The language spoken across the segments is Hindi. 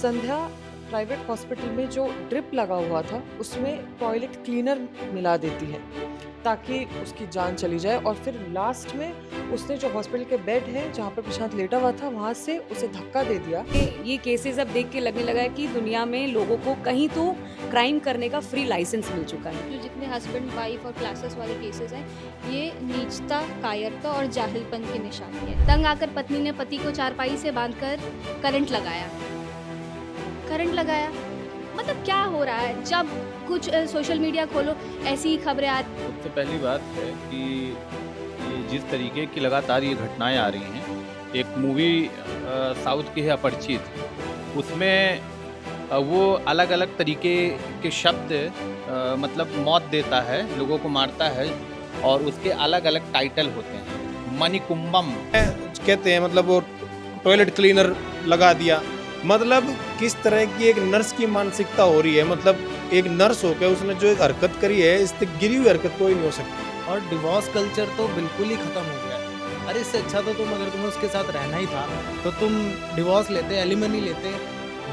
संध्या प्राइवेट हॉस्पिटल में जो ड्रिप लगा हुआ था उसमें टॉयलेट क्लीनर मिला देती है ताकि उसकी जान चली जाए और फिर लास्ट में उसने जो हॉस्पिटल के बेड है जहाँ पर प्रशांत लेटा हुआ था वहाँ से उसे धक्का दे दिया। ये केसेस अब देख के लगने लगा है कि दुनिया में लोगों को कहीं तो क्राइम करने का फ्री लाइसेंस मिल चुका है। जो जितने हस्बैंड वाइफ और क्लासेस वाले केसेस हैं ये नीचता, कायरता और जाहिलपन की निशानी है। तंग आकर पत्नी ने पति को चारपाई से बांधकर करंट लगाया। मतलब क्या हो रहा है? जब कुछ सोशल मीडिया खोलो ऐसी ही खबरें आती। सबसे पहली बात है कि ये जिस तरीके की लगातार ये घटनाएं आ रही हैं, एक मूवी साउथ की है अपरिचित, उसमें वो अलग अलग तरीके के शब्द मतलब मौत देता है, लोगों को मारता है और उसके अलग अलग टाइटल होते हैं। मणिकुंभम कहते हैं, मतलब वो टॉयलेट क्लीनर लगा दिया। मतलब किस तरह की एक नर्स की मानसिकता हो रही है। मतलब एक नर्स होकर उसने जो एक हरकत करी है, इस तक गिरी हुई हरकत कोई नहीं हो सकती। और डिवोर्स कल्चर तो बिल्कुल ही खत्म हो गया है। अरे इससे अच्छा तो तुम, अगर तुम्हें उसके साथ रहना ही था तो तुम डिवोर्स लेते, एलिमनी लेते,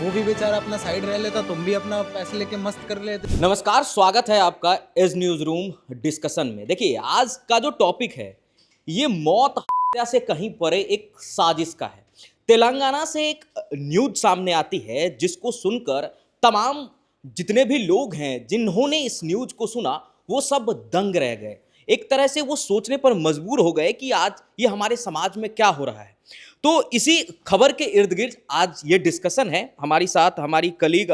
वो भी बेचारा अपना साइड रह लेता, तुम भी अपना पैसे लेके मस्त कर लेते। नमस्कार, स्वागत है आपका एज न्यूज रूम डिस्कशन में। देखिए, आज का जो टॉपिक है ये मौत हत्या से कहीं परे एक साजिश का है। तेलंगाना से एक न्यूज सामने आती है जिसको सुनकर तमाम जितने भी लोग हैं जिन्होंने इस न्यूज को सुना वो सब दंग रह गए। एक तरह से वो सोचने पर मजबूर हो गए कि आज ये हमारे समाज में क्या हो रहा है। तो इसी खबर के इर्द गिर्द आज ये डिस्कशन है। हमारी साथ हमारी कलीग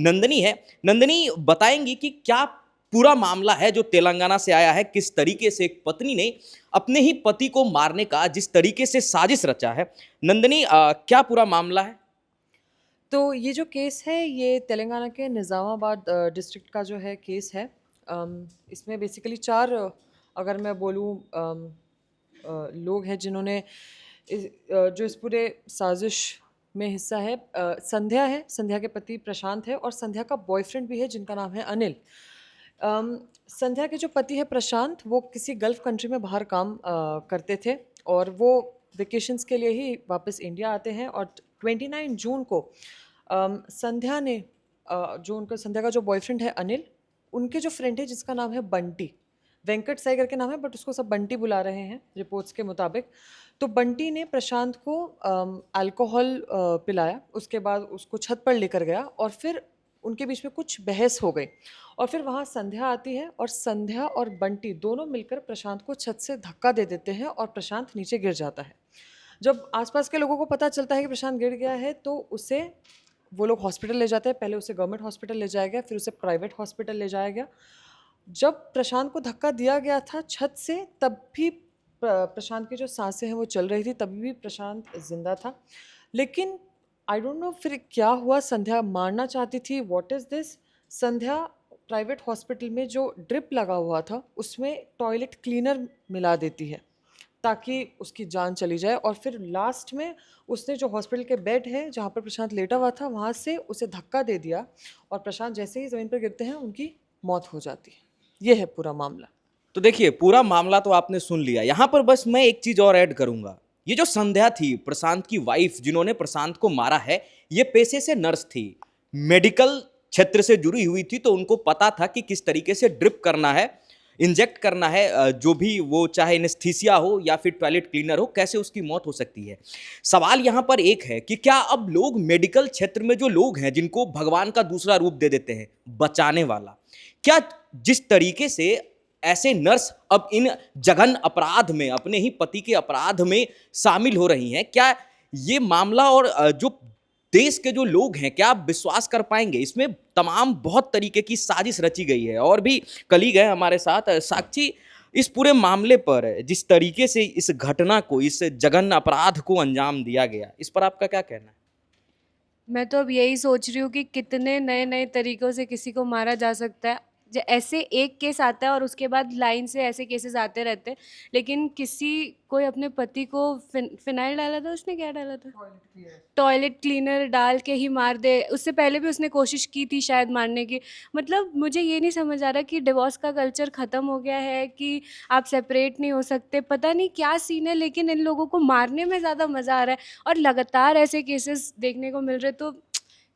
नंदनी है। नंदनी बताएंगी कि क्या पूरा मामला है जो तेलंगाना से आया है, किस तरीके से एक पत्नी ने अपने ही पति को मारने का जिस तरीके से साजिश रचा है। नंदनी, क्या पूरा मामला है? तो ये जो केस है ये तेलंगाना के निज़ामाबाद डिस्ट्रिक्ट का जो है केस है। इसमें बेसिकली चार अगर मैं बोलूँ लोग हैं जिन्होंने जो इस पूरे साजिश में हिस्सा है। संध्या है, संध्या के पति प्रशांत है और संध्या का बॉयफ्रेंड भी है जिनका नाम है अनिल। संध्या के जो पति है प्रशांत, वो किसी गल्फ कंट्री में बाहर काम करते थे और वो वेकेशंस के लिए ही वापस इंडिया आते हैं। और 29 जून को संध्या ने संध्या का जो बॉयफ्रेंड है अनिल, उनके जो फ्रेंड है जिसका नाम है बंटी, वेंकट साई करके नाम है बट उसको सब बंटी बुला रहे हैं रिपोर्ट्स के मुताबिक। तो बंटी ने प्रशांत को अल्कोहल पिलाया, उसके बाद उसको छत पर लेकर गया और फिर उनके बीच में कुछ बहस हो गई और फिर वहाँ संध्या आती है और संध्या और बंटी दोनों मिलकर प्रशांत को छत से धक्का दे देते हैं और प्रशांत नीचे गिर जाता है। जब आसपास के लोगों को पता चलता है कि प्रशांत गिर गया है तो उसे वो लोग हॉस्पिटल ले जाते हैं। पहले उसे गवर्नमेंट हॉस्पिटल ले जाया गया, फिर उसे प्राइवेट हॉस्पिटल ले जाया गया। जब प्रशांत को धक्का दिया गया था छत से तब भी प्रशांत की जो सांसें हैं वो चल रही थी, तभी भी प्रशांत जिंदा था। लेकिन आई डोंट नो फिर क्या हुआ, संध्या मारना चाहती थी, what is this. Sandhya private hospital में जो ड्रिप लगा हुआ था उसमें टॉयलेट क्लीनर मिला देती है ताकि उसकी जान चली जाए और फिर लास्ट में उसने जो हॉस्पिटल के बेड है जहाँ पर प्रशांत लेटा हुआ था वहाँ से उसे धक्का दे दिया और प्रशांत जैसे ही ज़मीन पर गिरते हैं उनकी मौत हो जाती है। ये है पूरा मामला। तो देखिए, पूरा मामला तो आपने सुन लिया। यहाँ पर बस मैं एक चीज और ऐड करूंगा। ये जो संध्या थी, प्रशांत की वाइफ, जिन्होंने प्रशांत को मारा है, ये पेशे से नर्स थी, मेडिकल क्षेत्र से जुड़ी हुई थी। तो उनको पता था कि किस तरीके से ड्रिप करना है, इंजेक्ट करना है, जो भी वो चाहे एनेस्थीसिया हो या फिर टॉयलेट क्लीनर हो, कैसे उसकी मौत हो सकती है। सवाल यहाँ पर एक है कि क्या अब लोग मेडिकल क्षेत्र में जो लोग हैं जिनको भगवान का दूसरा रूप दे देते हैं, बचाने वाला, क्या जिस तरीके से ऐसे नर्स अब इन जघन अपराध में, अपने ही पति के अपराध में शामिल हो रही हैं, क्या ये मामला और जो देश के जो लोग हैं क्या आप विश्वास कर पाएंगे? इसमें तमाम बहुत तरीके की साजिश रची गई है। और भी कलीग हैं हमारे साथ। साक्षी, इस पूरे मामले पर जिस तरीके से इस घटना को, इस जघन्य अपराध को अंजाम दिया गया, इस पर आपका क्या कहना है? मैं तो अब यही सोच रही हूँ कि कितने नए नए तरीक़ों से किसी को मारा जा सकता है। ऐसे एक केस आता है और उसके बाद लाइन से ऐसे केसेस आते रहते हैं, लेकिन कोई अपने पति को फिनाइल डाला था, उसने क्या डाला था, टॉयलेट क्लीनर डाल के ही मार दे। उससे पहले भी उसने कोशिश की थी शायद मारने की। मतलब मुझे ये नहीं समझ आ रहा कि डिवोर्स का कल्चर ख़त्म हो गया है कि आप सेपरेट नहीं हो सकते। पता नहीं क्या सीन है, लेकिन इन लोगों को मारने में ज़्यादा मज़ा आ रहा है और लगातार ऐसे केसेस देखने को मिल रहे। तो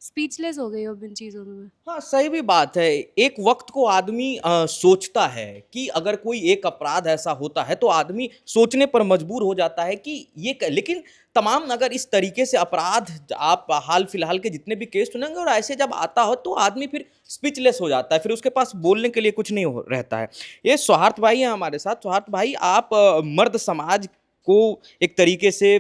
स्पीचलेस हो गई हूँ अब इन चीज़ों में मैं। हाँ, सही भी बात है। एक वक़्त को आदमी सोचता है कि अगर कोई एक अपराध ऐसा होता है, तो आदमी सोचने पर मजबूर हो जाता है कि ये क लेकिन तमाम अगर इस तरीके से अपराध आप हाल-फिलहाल के जितने भी केस सुनेंगे और ऐसे जब आता हो, तो आदमी फिर स्पीचलेस हो जाता है, फिर उसके पास बोलने के लिए कुछ नहीं हो रहता है। ये स्वार्थ भाई हैं हमारे साथ। स्वार्थ भाई, आप मर्द समाज को एक तरीके से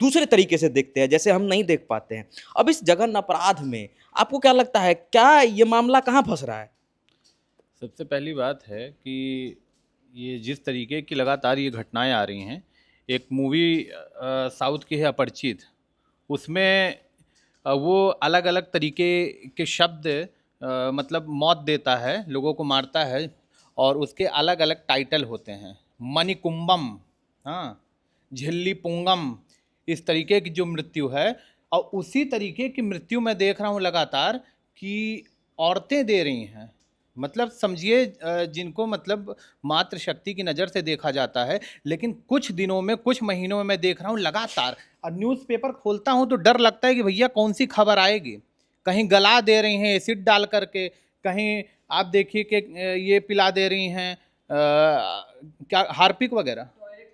दूसरे तरीके से देखते हैं, जैसे हम नहीं देख पाते हैं। अब इस जघन्य अपराध में आपको क्या लगता है, क्या ये मामला कहाँ फँस रहा है? सबसे पहली बात है कि ये जिस तरीके की लगातार ये घटनाएं आ रही हैं, एक मूवी साउथ की है अपरिचित, उसमें वो अलग अलग तरीके के शब्द मतलब मौत देता है, लोगों को मारता है, और उसके अलग अलग टाइटल होते हैं। मणिकुंभम, हाँ, झिल्ली पुंगम, इस तरीके की जो मृत्यु है। और उसी तरीके की मृत्यु मैं देख रहा हूँ लगातार कि औरतें दे रही हैं। मतलब समझिए, जिनको मतलब मातृशक्ति की नज़र से देखा जाता है, लेकिन कुछ दिनों में, कुछ महीनों में मैं देख रहा हूँ लगातार, और न्यूज़पेपर खोलता हूँ तो डर लगता है कि भैया कौन सी खबर आएगी। कहीं गला दे रही हैं एसिड डाल करके, कहीं आप देखिए कि ये पिला दे रही हैं क्या, हार्पिक वगैरह,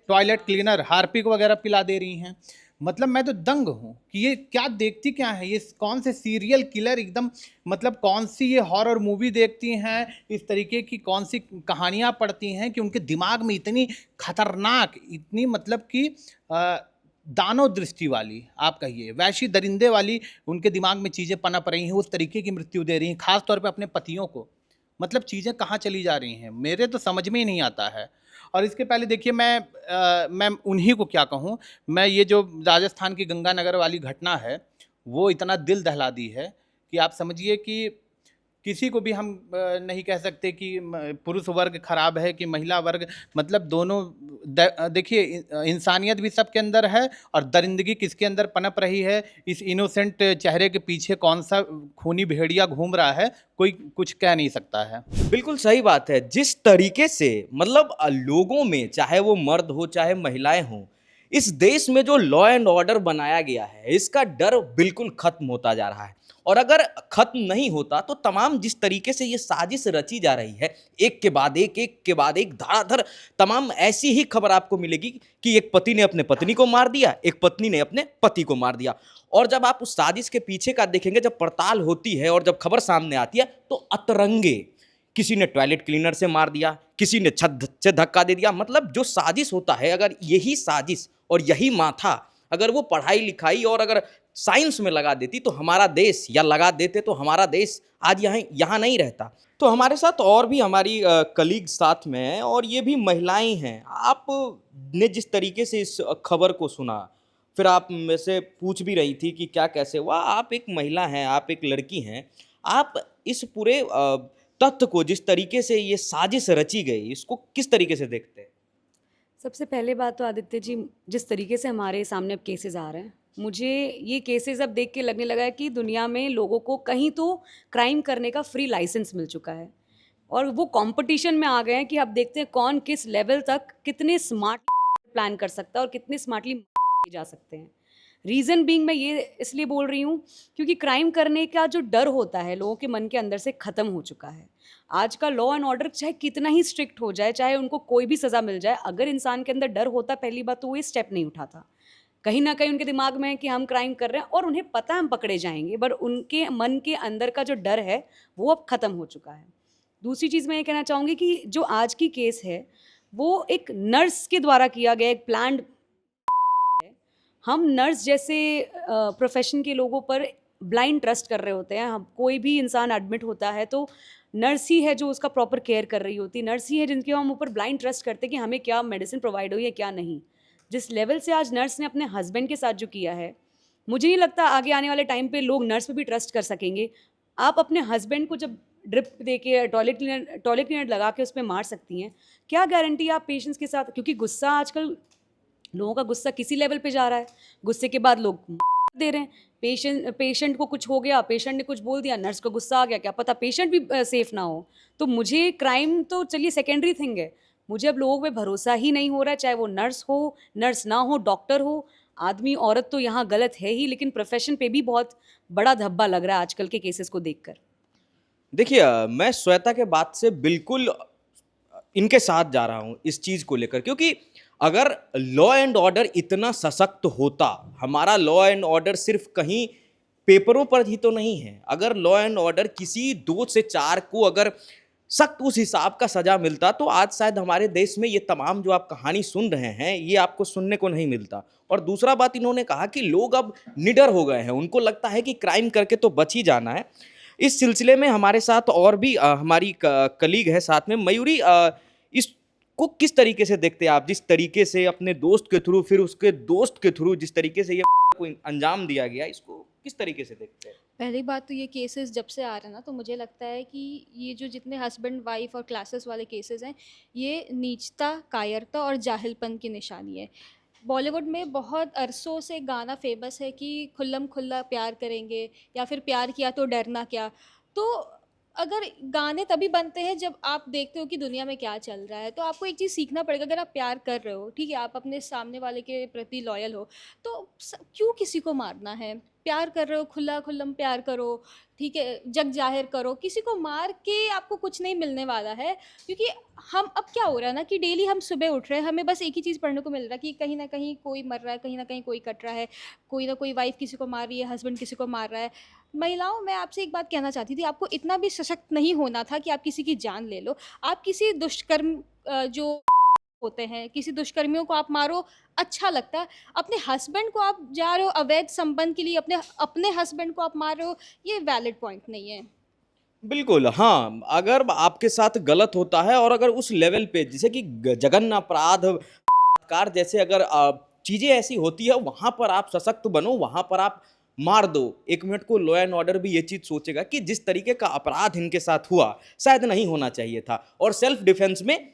टॉयलेट क्लीनर, हार्पिक वगैरह पिला दे रही हैं। मतलब मैं तो दंग हूँ कि ये क्या देखती क्या है, ये कौन से सीरियल किलर एकदम, मतलब कौन सी ये हॉरर मूवी देखती हैं, इस तरीके की कौन सी कहानियाँ पढ़ती हैं कि उनके दिमाग में इतनी खतरनाक, इतनी मतलब कि दानव दृष्टि वाली, आप कहिए वैसी दरिंदे वाली उनके दिमाग में चीज़ें पनप रही हैं, उस तरीके की मृत्यु दे रही हैं, खास तौर पे अपने पतियों को। मतलब चीज़ें कहाँ चली जा रही हैं, मेरे तो समझ में ही नहीं आता है। और इसके पहले देखिए, मैं उन्हीं को क्या कहूँ, मैं ये जो राजस्थान की गंगानगर वाली घटना है, वो इतना दिल दहला दी है कि आप समझिए कि किसी को भी हम नहीं कह सकते कि पुरुष वर्ग खराब है कि महिला वर्ग, मतलब दोनों देखिए, इंसानियत भी सबके अंदर है, और दरिंदगी किसके अंदर पनप रही है, इस इनोसेंट चेहरे के पीछे कौन सा खूनी भेड़िया घूम रहा है, कोई कुछ कह नहीं सकता है। बिल्कुल सही बात है। जिस तरीके से मतलब लोगों में, चाहे वो मर्द हो चाहे महिलाएं हों, इस देश में जो लॉ एंड ऑर्डर बनाया गया है, इसका डर बिल्कुल खत्म होता जा रहा है। और अगर खत्म नहीं होता तो तमाम जिस तरीके से ये साजिश रची जा रही है, एक के बाद एक के बाद एक, धड़ाधड़ तमाम ऐसी ही खबर आपको मिलेगी कि एक पति ने अपने पत्नी को मार दिया, एक पत्नी ने अपने पति को मार दिया। और जब आप उस साजिश के पीछे का देखेंगे, जब पड़ताल होती है और जब खबर सामने आती है, तो अतरंगे, किसी ने टॉयलेट क्लीनर से मार दिया, किसी ने छत से धक्का दे दिया। मतलब जो साजिश होता है, अगर यही साजिश और यही माथा अगर वो पढ़ाई लिखाई और अगर साइंस में लगा देती तो हमारा देश, या लगा देते तो हमारा देश आज यहाँ नहीं रहता। तो हमारे साथ और भी हमारी कलीग साथ में हैं, और ये भी महिलाएं हैं। आप ने जिस तरीके से इस खबर को सुना, फिर आप में से पूछ भी रही थी कि क्या कैसे हुआ। आप एक महिला हैं, आप एक लड़की हैं, आप इस पूरे तथ्य को, जिस तरीके से ये साजिश रची गई, इसको किस तरीके से देखते हैं? सबसे पहले बात तो आदित्य जी, जिस तरीके से हमारे सामने अब केसेस आ रहे हैं, मुझे ये केसेस अब देख के लगने लगा है कि दुनिया में लोगों को कहीं तो क्राइम करने का फ्री लाइसेंस मिल चुका है, और वो कंपटीशन में आ गए हैं कि अब देखते हैं कौन किस लेवल तक कितने स्मार्ट प्लान कर सकता है और कितने स्मार्टली जा सकते हैं। रीज़न बीइंग मैं ये इसलिए बोल रही हूँ क्योंकि क्राइम करने का जो डर होता है लोगों के मन के अंदर से ख़त्म हो चुका है। आज का लॉ एंड ऑर्डर चाहे कितना ही स्ट्रिक्ट हो जाए, चाहे उनको कोई भी सज़ा मिल जाए, अगर इंसान के अंदर डर होता, पहली बात तो वो ये स्टेप नहीं उठाता। कहीं ना कहीं उनके दिमाग में है कि हम क्राइम कर रहे हैं और उन्हें पता है हम पकड़े जाएंगे, पर उनके मन के अंदर का जो डर है वो अब ख़त्म हो चुका है। दूसरी चीज़ मैं ये कहना चाहूँगी कि जो आज की केस है वो एक नर्स के द्वारा किया गया एक प्लान्ड है। हम नर्स जैसे प्रोफेशन के लोगों पर ब्लाइंड ट्रस्ट कर रहे होते हैं। हम कोई भी इंसान एडमिट होता है तो नर्स ही है जो उसका प्रॉपर केयर कर रही होती है, नर्स ही है जिनके हम ऊपर ब्लाइंड ट्रस्ट करते हैं कि हमें क्या मेडिसिन प्रोवाइड हुई है क्या नहीं। जिस लेवल से आज नर्स ने अपने हस्बैंड के साथ जो किया है, मुझे नहीं लगता आगे आने वाले टाइम पे लोग नर्स पे भी ट्रस्ट कर सकेंगे। आप अपने हस्बैंड को जब ड्रिप दे के टॉयलेट क्लीनर लगा के उस पर मार सकती हैं, क्या गारंटी आप पेशेंट्स के साथ, क्योंकि गुस्सा आजकल लोगों का गुस्सा किसी लेवल पे जा रहा है, गुस्से के बाद लोग दे रहे हैं। पेशेंट को कुछ हो गया, पेशेंट ने कुछ बोल दिया, नर्स को गुस्सा आ गया, क्या पता पेशेंट भी सेफ ना हो। तो मुझे क्राइम तो चलिए सेकेंडरी थिंग है, मुझे अब लोगों पे भरोसा ही नहीं हो रहा है, चाहे वो नर्स हो, नर्स ना हो, डॉक्टर हो। आदमी औरत तो यहाँ गलत है ही, लेकिन प्रोफेशन पे भी बहुत बड़ा धब्बा लग रहा है आजकल के केसेस को देखकर। देखिए मैं श्वेता के बात से बिल्कुल इनके साथ जा रहा हूं इस चीज को लेकर, क्योंकि अगर लॉ एंड ऑर्डर इतना सशक्त होता, हमारा लॉ एंड ऑर्डर सिर्फ कहीं पेपरों पर ही तो नहीं है, अगर लॉ एंड ऑर्डर किसी 2 से 4 को अगर सख्त उस हिसाब का सजा मिलता, तो आज शायद हमारे देश में ये तमाम जो आप कहानी सुन रहे हैं ये आपको सुनने को नहीं मिलता। और दूसरा बात इन्होंने कहा कि लोग अब निडर हो गए हैं, उनको लगता है कि क्राइम करके तो बच ही जाना है। इस सिलसिले में हमारे साथ और भी हमारी कलीग है साथ में, मयूरी, इसको किस तरीके से देखते हैं आप? जिस तरीके से अपने दोस्त के थ्रू, फिर उसके दोस्त के थ्रू जिस तरीके से ये को अंजाम दिया गया, इसको किस तरीके से देखते हैं? पहली बात तो ये केसेस जब से आ रहे हैं ना, तो मुझे लगता है कि ये जो जितने हस्बैंड वाइफ और क्लासेस वाले केसेस हैं, ये नीचता, कायरता और जाहिलपन की निशानी है। बॉलीवुड में बहुत अरसों से गाना फेमस है कि खुल्लम खुल्ला प्यार करेंगे, या फिर प्यार किया तो डरना क्या। तो अगर गाने तभी बनते हैं जब आप देखते हो कि दुनिया में क्या चल रहा है, तो आपको एक चीज़ सीखना पड़ेगा। अगर आप प्यार कर रहे हो, ठीक है, आप अपने सामने वाले के प्रति लॉयल हो, तो क्यों किसी को मारना है? प्यार कर रहे हो, खुला खुल्लम प्यार करो, ठीक है, जग जाहिर करो। किसी को मार के आपको कुछ नहीं मिलने वाला है, क्योंकि हम अब क्या हो रहा है ना कि डेली हम सुबह उठ रहे हैं, हमें बस एक ही चीज़ पढ़ने को मिल रहा है कि कहीं ना कहीं कोई मर रहा है, कहीं ना कहीं कोई कट रहा है, कोई ना कोई वाइफ किसी को मार रही है, हस्बैंड किसी को मार रहा है। महिलाओं, मैं आपसे एक बात कहना चाहती थी, आपको इतना भी सशक्त नहीं होना था कि आप किसी की जान ले लो। आप किसी दुष्कर्म जो होते हैं, किसी दुष्कर्मियों को आप मारो, अच्छा लगता है। अपने हस्बैंड को आप जा रहे हो अवैध संबंध के लिए, अपने अपने हस्बैंड को आप मार रहे हो, ये वैलिड पॉइंट नहीं है। बिल्कुल, हाँ, अगर आपके साथ गलत होता है और अगर उस लेवल पे जैसे कि जघन्य अपराध कार जैसे अगर चीज़ें ऐसी होती है, वहाँ पर आप सशक्त बनो, वहाँ पर आप मार दो। 1 मिनट को लॉ एंड ऑर्डर भी ये चीज़ सोचेगा कि जिस तरीके का अपराध इनके साथ हुआ शायद नहीं होना चाहिए था। और सेल्फ डिफेंस में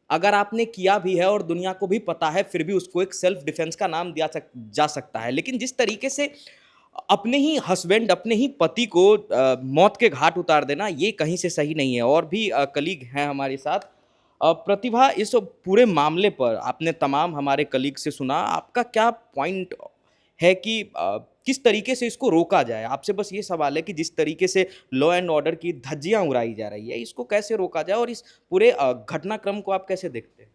अगर आपने किया भी है और दुनिया को भी पता है, फिर भी उसको एक सेल्फ डिफेंस का नाम दिया जा सकता है। लेकिन जिस तरीके से अपने ही हस्बैंड, अपने ही पति को मौत के घाट उतार देना, ये कहीं से सही नहीं है। और भी कलीग हैं हमारे साथ। प्रतिभा, इस पूरे मामले पर आपने तमाम हमारे कलीग से सुना, आपका क्या पॉइंट है कि किस तरीके से इसको रोका जाए? आपसे बस ये सवाल है कि जिस तरीके से लॉ एंड ऑर्डर की धज्जियां उड़ाई जा रही है, इसको कैसे रोका जाए और इस पूरे घटनाक्रम को आप कैसे देखते हैं?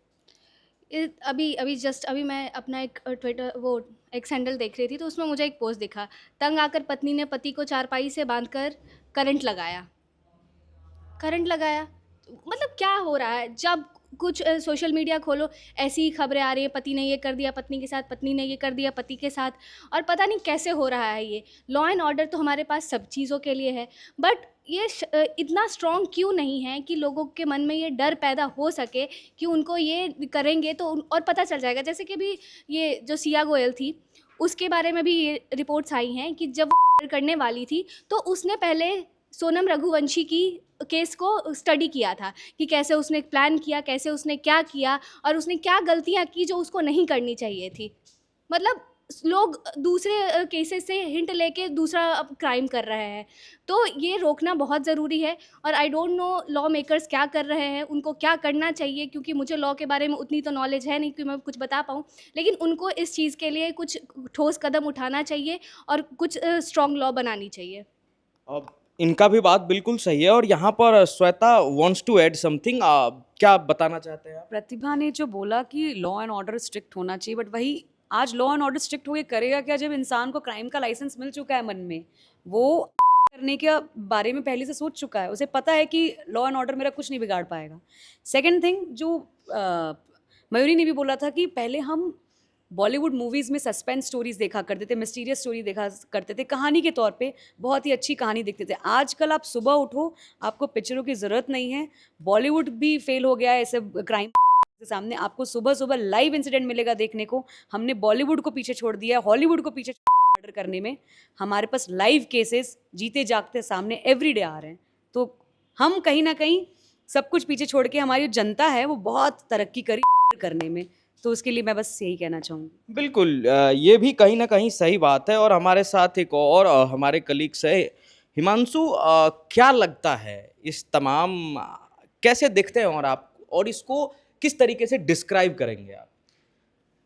अभी मैं अपना एक ट्विटर वो एक सैंडल देख रही थी, तो उसमें मुझे एक पोस्ट दिखा। तंग आकर पत्नी ने पति को चारपाई से बांधकर करंट लगाया। करंट लगाया मतलब क्या हो रहा है? जब कुछ सोशल मीडिया खोलो, ऐसी ही खबरें आ रही है, पति ने ये कर दिया पत्नी के साथ, पत्नी ने ये कर दिया पति के साथ, और पता नहीं कैसे हो रहा है ये। लॉ एंड ऑर्डर तो हमारे पास सब चीज़ों के लिए है, बट ये इतना स्ट्रॉन्ग क्यों नहीं है कि लोगों के मन में ये डर पैदा हो सके कि उनको ये करेंगे तो और पता चल जाएगा। जैसे कि अभी ये जो सिया गोयल थी, उसके बारे में भी ये रिपोर्ट्स आई हैं कि जब वो करने वाली थी, तो उसने पहले सोनम रघुवंशी की केस को स्टडी किया था कि कैसे उसने प्लान किया, कैसे उसने क्या किया, और उसने क्या गलतियां की जो उसको नहीं करनी चाहिए थी। मतलब लोग दूसरे केसेस से हिंट लेके दूसरा क्राइम कर रहे हैं, तो ये रोकना बहुत ज़रूरी है। और I don't know law makers क्या कर रहे हैं, उनको क्या करना चाहिए, क्योंकि मुझे लॉ के बारे में उतनी तो नॉलेज है नहीं कि मैं कुछ बता पाऊँ, लेकिन उनको इस चीज़ के लिए कुछ ठोस कदम उठाना चाहिए और कुछ स्ट्रॉन्ग लॉ बनानी चाहिए। अब इनका भी बात बिल्कुल सही है और यहाँ पर Shweta wants to add something. क्या बताना चाहते हैं आप? प्रतिभा ने जो बोला कि लॉ एंड ऑर्डर स्ट्रिक्ट होना चाहिए, बट वही आज लॉ एंड ऑर्डर स्ट्रिक्ट होके करेगा क्या जब इंसान को क्राइम का लाइसेंस मिल चुका है? मन में वो करने के बारे में पहले से सोच चुका है, उसे पता है कि लॉ एंड ऑर्डर मेरा कुछ नहीं बिगाड़ पाएगा। सेकंड थिंग, जो मयूरी ने भी बोला था कि पहले हम बॉलीवुड मूवीज़ में सस्पेंस स्टोरीज देखा करते थे, मिस्टीरियस स्टोरी देखा करते थे, कहानी के तौर पे बहुत ही अच्छी कहानी देखते थे। आजकल आप सुबह उठो, आपको पिक्चरों की ज़रूरत नहीं है। बॉलीवुड भी फेल हो गया है ऐसे क्राइम के सामने। आपको सुबह सुबह लाइव इंसिडेंट मिलेगा देखने को। हमने बॉलीवुड को पीछे छोड़ दिया है, हॉलीवुड को पीछे मर्डर करने में। हमारे पास लाइव केसेस जीते जागते सामने एवरीडे आ रहे हैं। तो हम कहीं ना कहीं सब कुछ पीछे छोड़ के, हमारी जो जनता है वो बहुत तरक्की करी करने में। तो उसके लिए मैं बस यही कहना चाहूँगी। बिल्कुल, ये भी कहीं ना कहीं सही बात है। और हमारे साथ एक और हमारे कलीग्स है, हिमांशु, क्या लगता है इस तमाम कैसे देखते हैं और आप, और इसको किस तरीके से डिस्क्राइब करेंगे आप?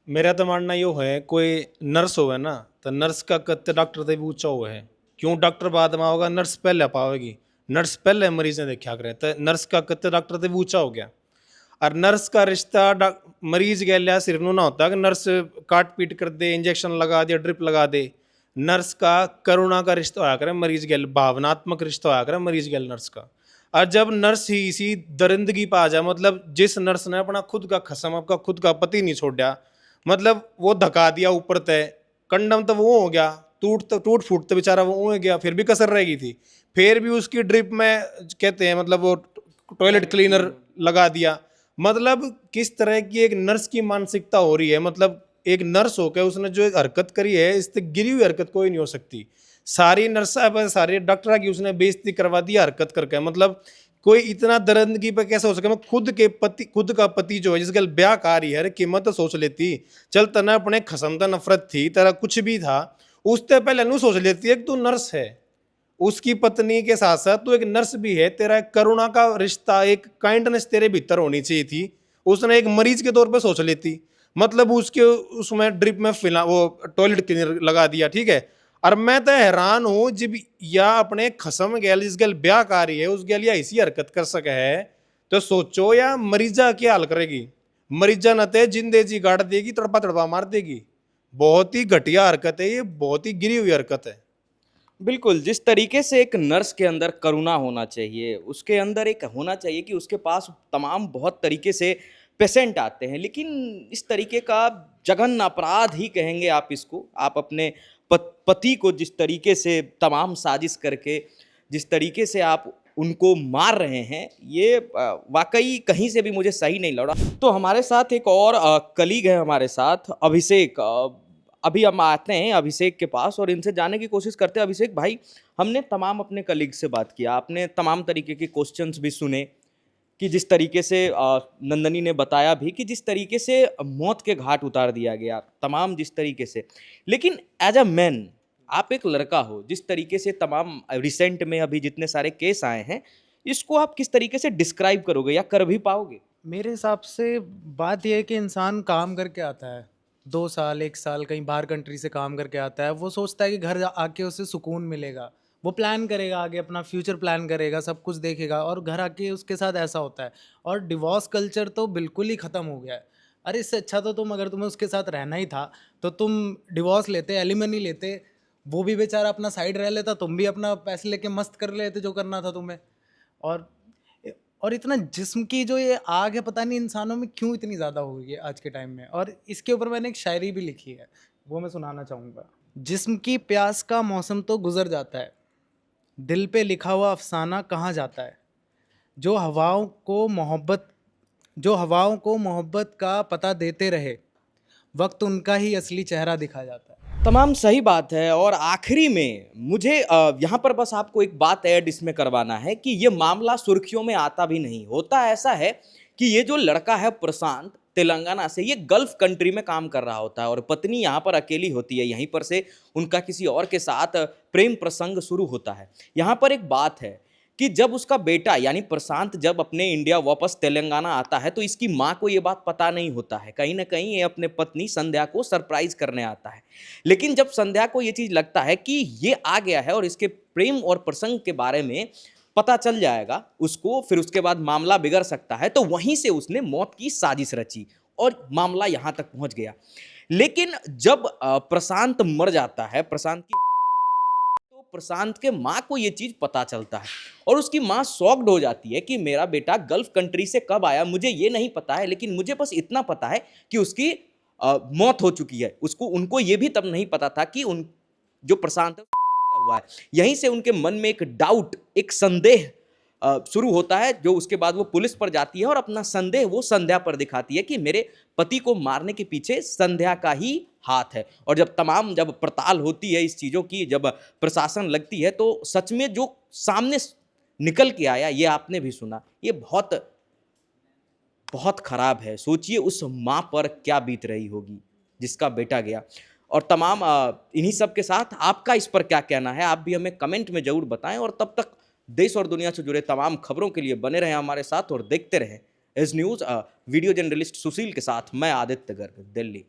मेरा तो मानना यो है, कोई नर्स होवे ना तो नर्स का कद डॉक्टर से भी ऊंचा हुआ है। क्यों डॉक्टर बाद में होगा, नर्स पहले पावेगी। नर्स पहले मरीज ने देखा करे तो नर्स का कद डॉक्टर से भी ऊंचा हो गया। और नर्स का रिश्ता मरीज के लिया सिर्फ ना होता कि नर्स काट पीट कर दे, इंजेक्शन लगा दे, ड्रिप लगा दे। नर्स का करुणा का रिश्ता होया करे मरीज के, भावनात्मक रिश्ता होया करे मरीज के नर्स का। और जब नर्स ही इसी दरिंदगी पा आ जाए, मतलब जिस नर्स ने अपना खुद का खसम, आपका खुद का पति नहीं छोड़ा, मतलब वो धका दिया ऊपर तय, कंडम तो वो हो गया, टूट फूट तो बेचारा वो हो गया, फिर भी कसर रह गई थी। फिर भी उसकी ड्रिप में कहते हैं मतलब वो टॉयलेट क्लीनर लगा दिया। मतलब किस तरह की एक नर्स की मानसिकता हो रही है। मतलब एक नर्स होकर उसने जो एक हरकत करी है, इससे गिरी हुई हरकत कोई नहीं हो सकती। सारी नर्स सारे डॉक्टर की उसने बेइज्जती करवा दी हरकत करके। मतलब कोई इतना दरिंदगी पे कैसे हो सके। मैं खुद का पति जो है जिसके ब्याह कार ही है, कीमत तो सोच लेती। चल तना अपने खसम था, नफरत थी, तेरा कुछ भी था, उससे पहले नू सोच लेती है कि तू नर्स है। उसकी पत्नी के साथ साथ तू एक नर्स भी है, तेरा एक करुणा का रिश्ता, एक काइंडनेस तेरे भीतर होनी चाहिए थी। उसने एक मरीज के तौर पे सोच लेती। मतलब उसके उसमें ड्रिप में वो टॉयलेट क्लीनर लगा दिया, ठीक है। और मैं तो हैरान हूँ जब या अपने खसम गैल जिस गैल ब्याह कारी है उस गैल या ऐसी हरकत कर सके है, तो सोचो या मरीजा क्या हाल करेगी। मरीजा न ते जिंदे जी गाड़ देगी, तड़पा तड़पा मार देगी। बहुत ही घटिया हरकत है ये, बहुत ही गिरी हुई हरकत है। बिल्कुल, जिस तरीके से एक नर्स के अंदर करुणा होना चाहिए, उसके अंदर एक होना चाहिए कि उसके पास तमाम बहुत तरीके से पेशेंट आते हैं, लेकिन इस तरीके का जघन्य अपराध ही कहेंगे आप इसको। आप अपने पति को जिस तरीके से तमाम साजिश करके जिस तरीके से आप उनको मार रहे हैं, ये वाकई कहीं से भी मुझे सही नहीं लगा। तो हमारे साथ एक और कलीग है हमारे साथ, अभिषेक। अभी हम आते हैं अभिषेक के पास और इनसे जानने की कोशिश करते हैं। अभिषेक भाई, हमने तमाम अपने कलीग से बात किया, आपने तमाम तरीके के क्वेश्चंस भी सुने कि जिस तरीके से नंदनी ने बताया भी कि जिस तरीके से मौत के घाट उतार दिया गया, तमाम जिस तरीके से। लेकिन एज अ मैन, आप एक लड़का हो, जिस तरीके से तमाम रिसेंट में अभी जितने सारे केस आए हैं, इसको आप किस तरीके से डिस्क्राइब करोगे या कर भी पाओगे? मेरे हिसाब से बात यह है कि इंसान काम करके आता है, 2 साल 1 साल कहीं बाहर कंट्री से काम करके आता है। वो सोचता है कि घर आके उसे सुकून मिलेगा, वो प्लान करेगा, आगे अपना फ्यूचर प्लान करेगा, सब कुछ देखेगा, और घर आके उसके साथ ऐसा होता है। और डिवोर्स कल्चर तो बिल्कुल ही ख़त्म हो गया है। अरे इससे अच्छा तो अगर तुम्हें उसके साथ रहना ही था तो तुम डिवोर्स लेते, एलिमनी लेते, वो भी बेचारा अपना साइड रह लेता, तुम भी अपना पैसे लेके मस्त कर लेते जो करना था तुम्हें। और और इतना जिस्म की जो ये आग है, पता नहीं इंसानों में क्यों इतनी ज़्यादा हो गई है आज के टाइम में। और इसके ऊपर मैंने एक शायरी भी लिखी है, वो मैं सुनाना चाहूँगा। जिस्म की प्यास का मौसम तो गुजर जाता है, दिल पे लिखा हुआ अफसाना कहाँ जाता है। जो हवाओं को मोहब्बत का पता देते रहे, वक्त उनका ही असली चेहरा दिखा जाता है। तमाम सही बात है। और आखिरी में मुझे यहाँ पर बस आपको एक बात ऐड इसमें करवाना है कि ये मामला सुर्खियों में आता भी नहीं। होता ऐसा है कि ये जो लड़का है प्रशांत, तेलंगाना से, ये गल्फ कंट्री में काम कर रहा होता है और पत्नी यहाँ पर अकेली होती है। यहीं पर से उनका किसी और के साथ प्रेम प्रसंग शुरू होता है। यहाँ पर एक बात है कि जब उसका बेटा यानी प्रशांत जब अपने इंडिया वापस तेलंगाना आता है, तो इसकी माँ को ये बात पता नहीं होता है। कहीं ना कहीं ये अपने पत्नी संध्या को सरप्राइज करने आता है। लेकिन जब संध्या को ये चीज़ लगता है कि ये आ गया है और इसके प्रेम और प्रसंग के बारे में पता चल जाएगा उसको, फिर उसके बाद मामला बिगड़ सकता है, तो वहीं से उसने मौत की साजिश रची और मामला यहाँ तक पहुँच गया। लेकिन जब प्रशांत मर जाता है, प्रशांत के माँ को ये चीज़ पता चलता है और उसकी माँ शॉक्ड हो जाती है कि मेरा बेटा गल्फ कंट्री से कब आया, मुझे ये नहीं पता है, लेकिन मुझे बस इतना पता है कि उसकी मौत हो चुकी है। उनको ये भी तब नहीं पता था कि जो प्रशांत हुआ है। यहीं से उनके मन में एक डाउट, एक संदेह शुरू होता है, जो उसके बाद वो पुलिस पर जाती है और अपना संदेह वो संध्या पर दिखाती है कि मेरे पति को मारने के पीछे संध्या का ही हाथ है। और जब पड़ताल होती है इस चीज़ों की, जब प्रशासन लगती है, तो सच में जो सामने निकल के आया, ये आपने भी सुना, ये बहुत बहुत खराब है। सोचिए उस माँ पर क्या बीत रही होगी जिसका बेटा गया। और तमाम इन्हीं सब के साथ आपका इस पर क्या कहना है, आप भी हमें कमेंट में ज़रूर बताएं। और तब तक देश और दुनिया से जुड़े तमाम खबरों के लिए बने रहें हमारे साथ और देखते रहें एज न्यूज़। वीडियो जर्नलिस्ट सुशील के साथ मैं आदित्य गर्ग, दिल्ली।